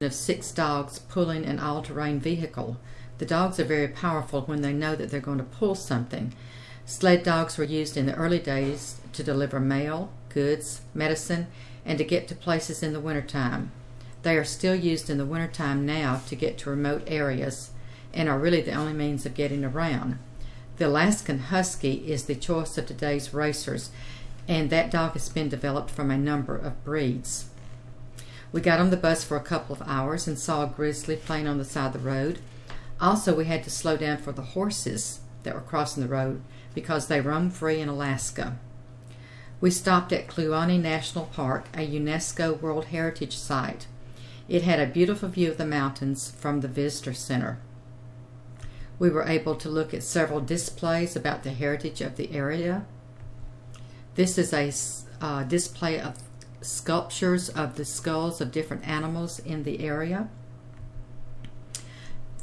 of 6 dogs pulling an all-terrain vehicle. The dogs are very powerful when they know that they're going to pull something. Sled dogs were used in the early days to deliver mail, goods, medicine, and to get to places in the wintertime. They are still used in the wintertime now to get to remote areas and are really the only means of getting around. The Alaskan Husky is the choice of today's racers, and that dog has been developed from a number of breeds. We got on the bus for a couple of hours and saw a grizzly playing on the side of the road. Also, we had to slow down for the horses that were crossing the road because they roam free in Alaska. We stopped at Kluane National Park, a UNESCO World Heritage Site. It had a beautiful view of the mountains from the visitor center. We were able to look at several displays about the heritage of the area. This is a display of sculptures of the skulls of different animals in the area.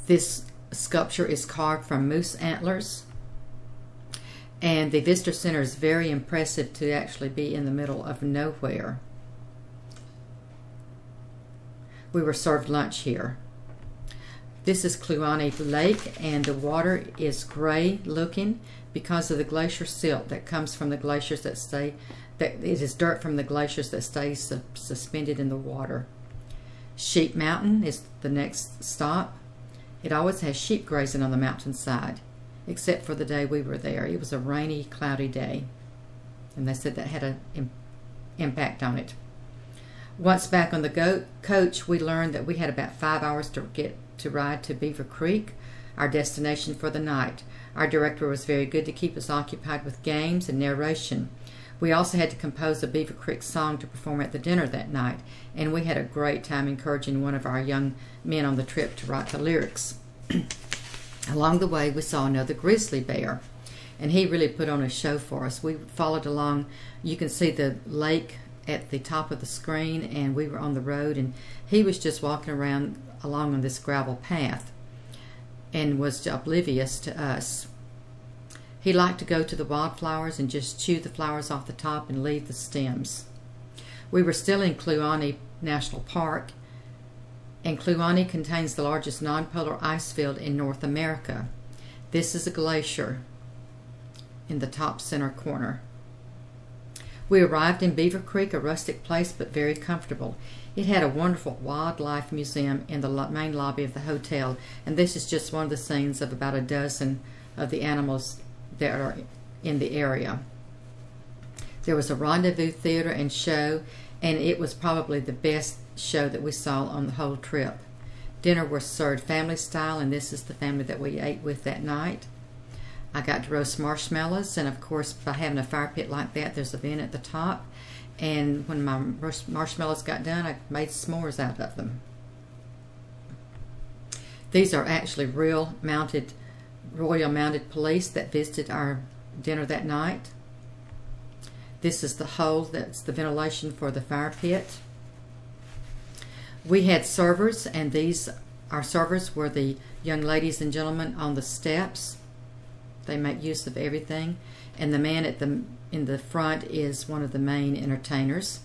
This sculpture is carved from moose antlers, and the visitor center is very impressive to actually be in the middle of nowhere. We were served lunch here. This is Kluane Lake, and the water is gray looking because of the glacier silt that comes from the glaciers that it is dirt from the glaciers that stays suspended in the water. Sheep Mountain is the next stop. It always has sheep grazing on the mountainside, except for the day we were there. It was a rainy, cloudy day, and they said that had an impact on it. Once back on the coach, we learned that we had about 5 hours to ride to Beaver Creek, our destination for the night. Our director was very good to keep us occupied with games and narration. We also had to compose a Beaver Creek song to perform at the dinner that night, and we had a great time encouraging one of our young men on the trip to write the lyrics. Along the way, we saw another grizzly bear, and he really put on a show for us. We followed along. You can see the lake at the top of the screen, and we were on the road, and he was just walking around along on this gravel path and was oblivious to us. He liked to go to the wildflowers and just chew the flowers off the top and leave the stems. We were still in Kluane National Park, and Kluane contains the largest nonpolar ice field in North America. This is a glacier in the top center corner. We arrived in Beaver Creek, a rustic place but very comfortable. It had a wonderful wildlife museum in the main lobby of the hotel, and this is just one of the scenes of about a dozen of the animals that are in the area. There was a rendezvous theater and show, and it was probably the best show that we saw on the whole trip. Dinner was served family style, and this is the family that we ate with that night. I got to roast marshmallows, and of course by having a fire pit like that, there's a vent at the top, and when my marshmallows got done, I made s'mores out of them. These are actually Royal Mounted Police that visited our dinner that night. This is the hole that's the ventilation for the fire pit. We had servers, and our servers were the young ladies and gentlemen on the steps. They make use of everything, and the man in the front is one of the main entertainers.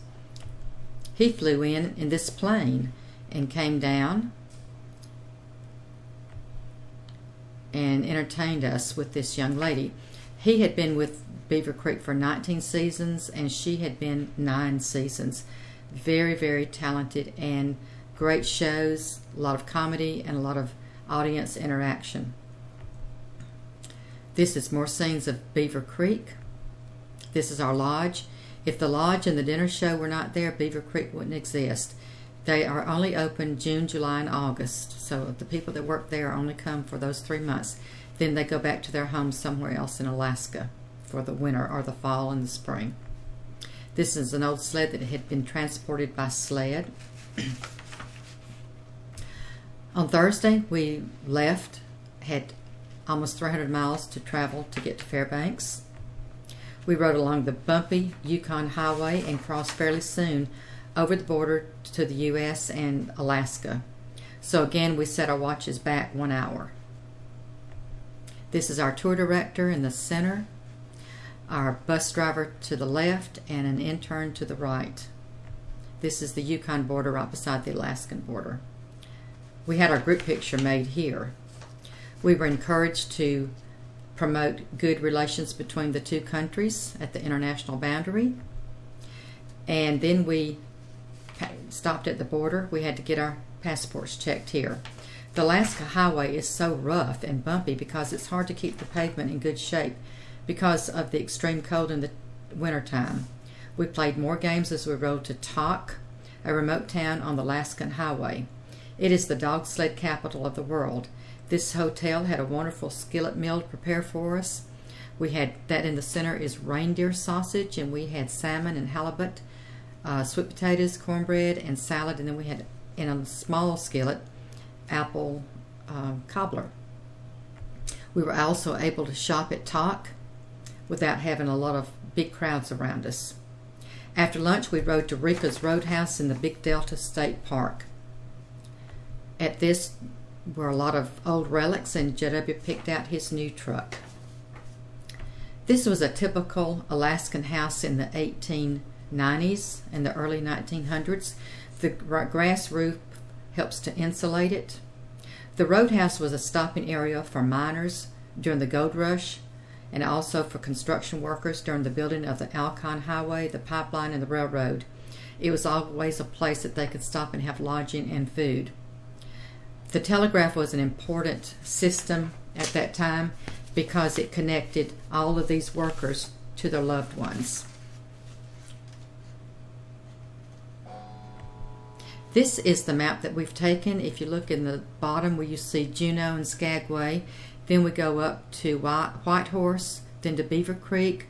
He flew in this plane and came down and entertained us with this young lady. He had been with Beaver Creek for 19 seasons, and she had been 9 seasons. Very, very talented, and great shows, a lot of comedy, and a lot of audience interaction. This is more scenes of Beaver Creek. This is our lodge. If the lodge and the dinner show were not there, Beaver Creek wouldn't exist. They are only open June, July, and August, so the people that work there only come for those 3 months. Then they go back to their homes somewhere else in Alaska for the winter or the fall and the spring. This is an old sled that had been transported by sled. On Thursday, we left, had almost 300 miles to travel to get to Fairbanks. We rode along the bumpy Yukon Highway and crossed fairly soon over the border to the U.S. and Alaska. So again, we set our watches back 1 hour. This is our tour director in the center, our bus driver to the left, and an intern to the right. This is the Yukon border right beside the Alaskan border. We had our group picture made here. We were encouraged to promote good relations between the two countries at the international boundary. And then we stopped at the border. We had to get our passports checked here. The Alaska Highway is so rough and bumpy because it's hard to keep the pavement in good shape because of the extreme cold in the wintertime. We played more games as we rode to Tok, a remote town on the Alaskan Highway. It is the dog sled capital of the world. This hotel had a wonderful skillet meal to prepare for us. We had that in the center is reindeer sausage, and we had salmon and halibut, sweet potatoes, cornbread, and salad, and then we had, in a small skillet, apple cobbler. We were also able to shop at Tok without having a lot of big crowds around us. After lunch, we rode to Rika's Roadhouse in the Big Delta State Park. At this were a lot of old relics, and J.W. picked out his new truck. This was a typical Alaskan house in the 1890s and the early 1900s. The grass roof helps to insulate it. The roadhouse was a stopping area for miners during the gold rush, and also for construction workers during the building of the Alcon Highway, the pipeline, and the railroad. It was always a place that they could stop and have lodging and food. The telegraph was an important system at that time because it connected all of these workers to their loved ones. This is the map that we've taken. If you look in the bottom where you see Juneau and Skagway, then we go up to Whitehorse, then to Beaver Creek,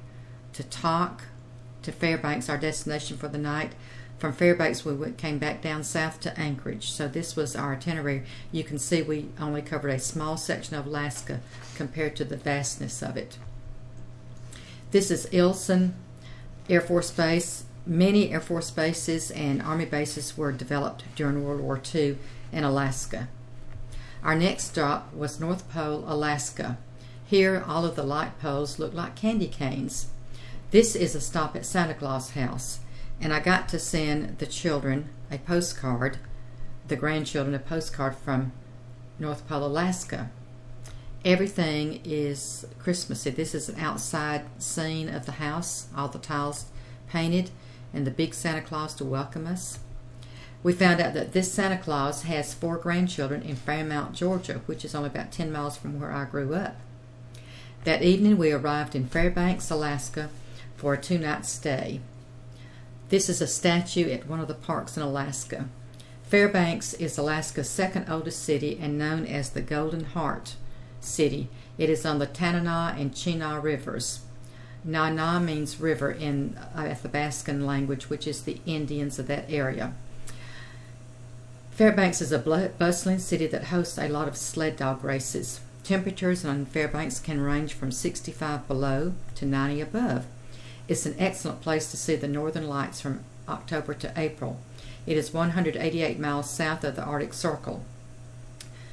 to Tok, to Fairbanks, our destination for the night. From Fairbanks, we came back down south to Anchorage. So this was our itinerary. You can see we only covered a small section of Alaska compared to the vastness of it. This is Ilsen Air Force Base. Many Air Force bases and Army bases were developed during World War II in Alaska. Our next stop was North Pole, Alaska. Here, all of the light poles look like candy canes. This is a stop at Santa Claus House, and I got to send the children a postcard, the grandchildren a postcard from North Pole, Alaska. Everything is Christmassy. This is an outside scene of the house, all the tiles painted, and the big Santa Claus to welcome us. We found out that this Santa Claus has 4 grandchildren in Fairmount, Georgia, which is only about 10 miles from where I grew up. That evening we arrived in Fairbanks, Alaska for a 2-night stay. This is a statue at one of the parks in Alaska. Fairbanks is Alaska's second oldest city and known as the Golden Heart City. It is on the Tanana and Chena rivers. Na means river in Athabascan language, which is the Indians of that area. Fairbanks is a bustling city that hosts a lot of sled dog races. Temperatures on Fairbanks can range from 65 below to 90 above. It's an excellent place to see the northern lights from October to April. It is 188 miles south of the Arctic Circle.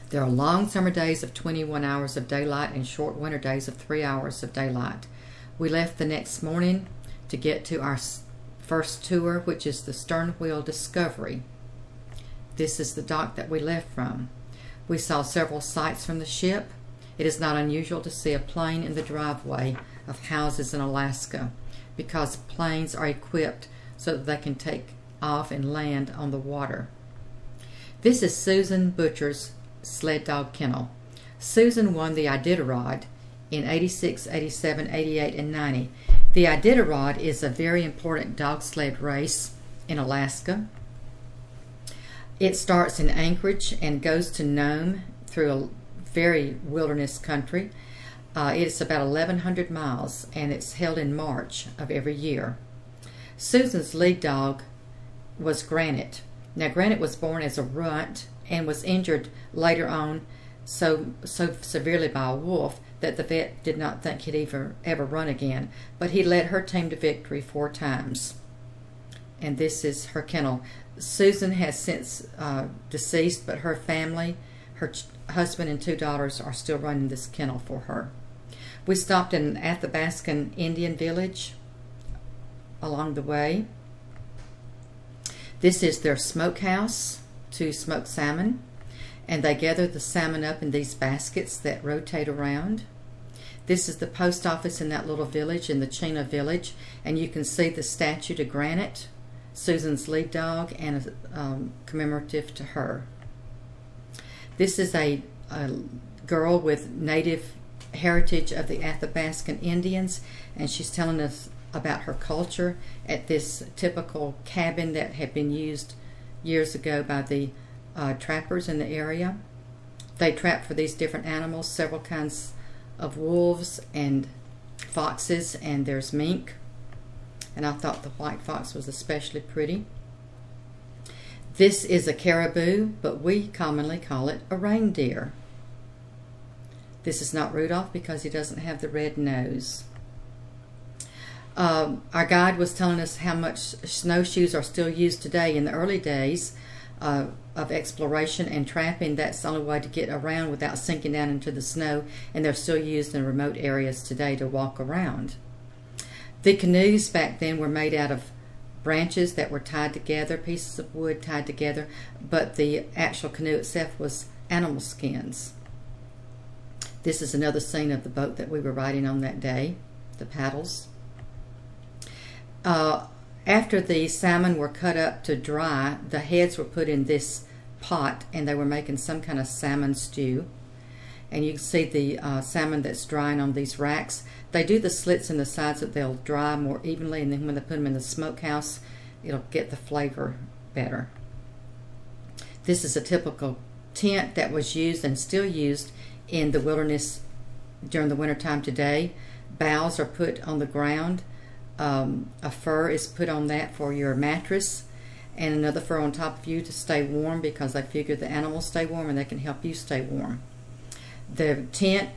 There are long summer days of 21 hours of daylight and short winter days of 3 hours of daylight. We left the next morning to get to our first tour, which is the Sternwheel Discovery. This is the dock that we left from. We saw several sights from the ship. It is not unusual to see a plane in the driveway of houses in Alaska because planes are equipped so that they can take off and land on the water. This is Susan Butcher's sled dog kennel. Susan won the Iditarod in 86, 87, 88, and 90. The Iditarod is a very important dog sled race in Alaska. It starts in Anchorage and goes to Nome through a very wilderness country. It's about 1,100 miles, and it's held in March of every year. Susan's lead dog was Granite. Now, Granite was born as a runt and was injured later on so severely by a wolf that the vet did not think he'd ever run again, but he led her team to victory 4 times. And this is her kennel. Susan has since deceased, but her family, her husband and 2 daughters, are still running this kennel for her. We stopped in an Athabascan Indian village along the way. This is their smokehouse to smoke salmon. and they gather the salmon up in these baskets that rotate around. This is the post office in that little village, in the Chena village, and you can see the statue to Granite, Susan's lead dog, and a commemorative to her. This is a girl with native heritage of the Athabascan Indians, and she's telling us about her culture at this typical cabin that had been used years ago by the trappers in the area. They trap for these different animals, several kinds of wolves and foxes, and there's mink, and I thought the white fox was especially pretty. This is a caribou, but we commonly call it a reindeer. This is not Rudolph because he doesn't have the red nose. Our guide was telling us how much snowshoes are still used today. In the early days of exploration and trapping, that's the only way to get around without sinking down into the snow, and they're still used in remote areas today to walk around. The canoes back then were made out of branches that were tied together, pieces of wood tied together, but the actual canoe itself was animal skins. This is another scene of the boat that we were riding on that day, the paddles. After the salmon were cut up to dry, the heads were put in this pot, and they were making some kind of salmon stew. And you can see the salmon that's drying on these racks. They do the slits in the sides so they'll dry more evenly, and then when they put them in the smokehouse, it'll get the flavor better. This is a typical tent that was used and still used in the wilderness during the wintertime today. Boughs are put on the ground. A fur is put on that for your mattress, and another fur on top of you to stay warm, because I figure the animals stay warm and they can help you stay warm. The tent